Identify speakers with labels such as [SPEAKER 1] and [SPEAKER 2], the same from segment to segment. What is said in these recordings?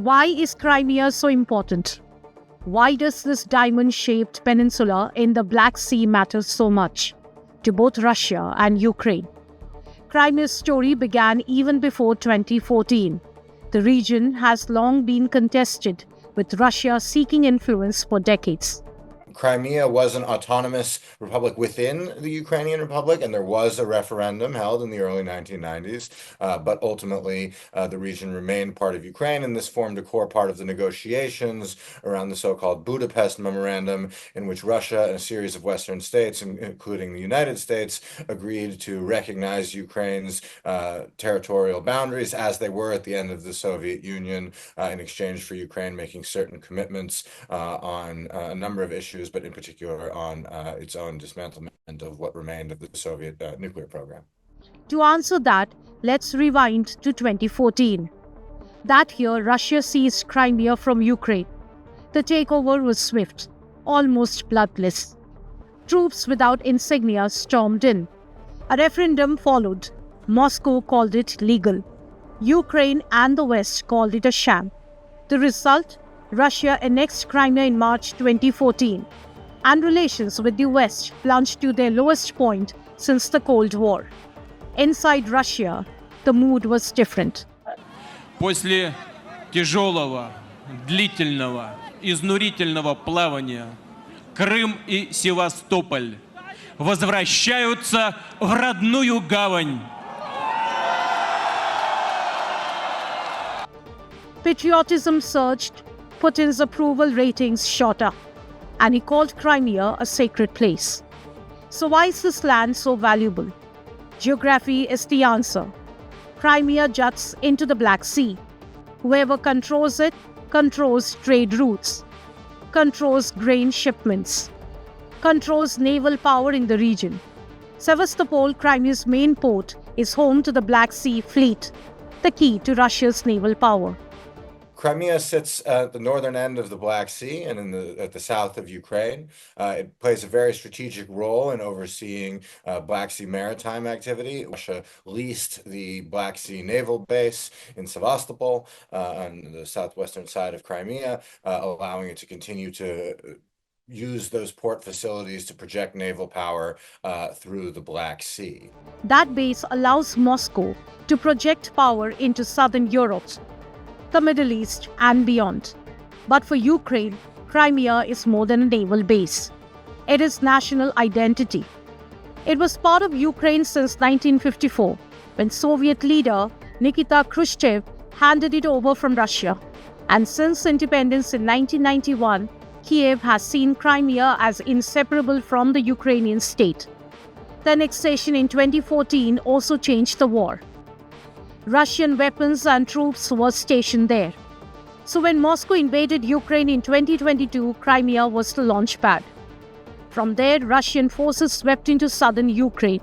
[SPEAKER 1] Why is Crimea so important? Why does this diamond-shaped peninsula in the Black Sea matter so much to both Russia and Ukraine? Crimea's story began even before 2014. The region has long been contested, with Russia seeking influence for decades.
[SPEAKER 2] Crimea was an autonomous republic within the Ukrainian Republic, and there was a referendum held in the early 1990s. But ultimately, the region remained part of Ukraine, and this formed a core part of the negotiations around the so-called Budapest Memorandum, in which Russia and a series of Western states, including the United States, agreed to recognize Ukraine's territorial boundaries as they were at the end of the Soviet Union, in exchange for Ukraine making certain commitments on a number of issues, but in particular on its own dismantlement of what remained of the Soviet nuclear program.
[SPEAKER 1] To answer that, let's rewind to 2014. That year, Russia seized Crimea from Ukraine. The takeover was swift, almost bloodless. Troops without insignia stormed in. A referendum followed. Moscow called it legal. Ukraine and the West called it a sham. The result? Russia annexed Crimea in March 2014, and relations with the West plunged to their lowest point since the Cold War. Inside Russia, the mood was different.
[SPEAKER 3] После тяжелого, длительного, изнурительного плавания Крым и Севастополь возвращаются в родную гавань.
[SPEAKER 1] Patriotism surged, Putin's approval ratings shot up, and he called Crimea a sacred place. So why is this land so valuable? Geography is the answer. Crimea juts into the Black Sea. Whoever controls it controls trade routes, controls grain shipments, controls naval power in the region. Sevastopol, Crimea's main port, is home to the Black Sea Fleet, the key to Russia's naval power.
[SPEAKER 2] Crimea sits at the northern end of the Black Sea and at the south of Ukraine. It plays a very strategic role in overseeing Black Sea maritime activity. Russia leased the Black Sea naval base in Sevastopol on the southwestern side of Crimea, allowing it to continue to use those port facilities to project naval power through the Black Sea.
[SPEAKER 1] That base allows Moscow to project power into southern Europe, the Middle East, and beyond. But for Ukraine, Crimea is more than a naval base. It is national identity. It was part of Ukraine since 1954, when Soviet leader Nikita Khrushchev handed it over from Russia. And since independence in 1991, Kyiv has seen Crimea as inseparable from the Ukrainian state. The annexation in 2014 also changed the war. Russian weapons and troops were stationed there. So when Moscow invaded Ukraine in 2022, Crimea was the launchpad. From there, Russian forces swept into southern Ukraine.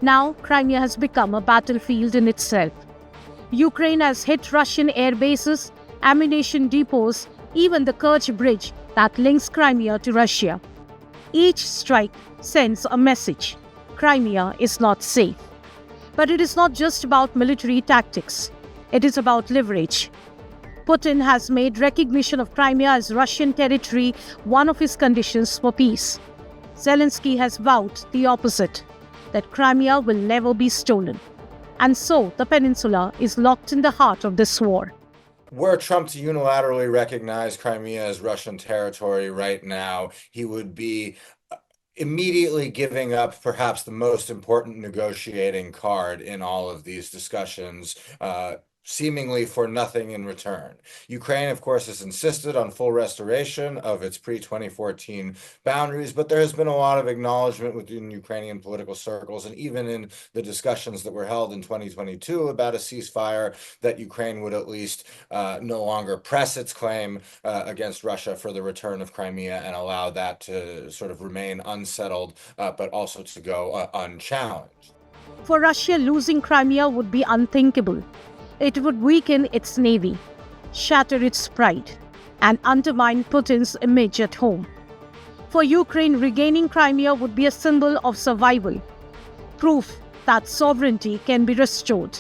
[SPEAKER 1] Now, Crimea has become a battlefield in itself. Ukraine has hit Russian air bases, ammunition depots, even the Kerch Bridge that links Crimea to Russia. Each strike sends a message: Crimea is not safe. But it is not just about military tactics. It is about leverage. Putin has made recognition of Crimea as Russian territory one of his conditions for peace. Zelensky has vowed the opposite, that Crimea will never be stolen. And so the peninsula is locked in the heart of this war.
[SPEAKER 2] Were Trump to unilaterally recognize Crimea as Russian territory right now, he would be immediately giving up perhaps the most important negotiating card in all of these discussions, seemingly for nothing in return. Ukraine, of course, has insisted on full restoration of its pre-2014 boundaries, but there has been a lot of acknowledgement within Ukrainian political circles, and even in the discussions that were held in 2022 about a ceasefire, that Ukraine would at least no longer press its claim against Russia for the return of Crimea and allow that to sort of remain unsettled, but also to go unchallenged.
[SPEAKER 1] For Russia, losing Crimea would be unthinkable. It would weaken its navy, shatter its pride, and undermine Putin's image at home. For Ukraine, regaining Crimea would be a symbol of survival, proof that sovereignty can be restored,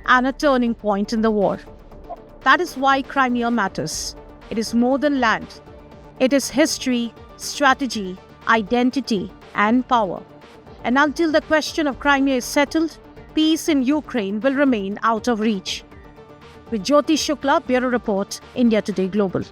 [SPEAKER 1] and a turning point in the war. That is why Crimea matters. It is more than land. It is history, strategy, identity, and power. And until the question of Crimea is settled, peace in Ukraine will remain out of reach. With Jyoti Shukla, Bureau Report, India Today Global.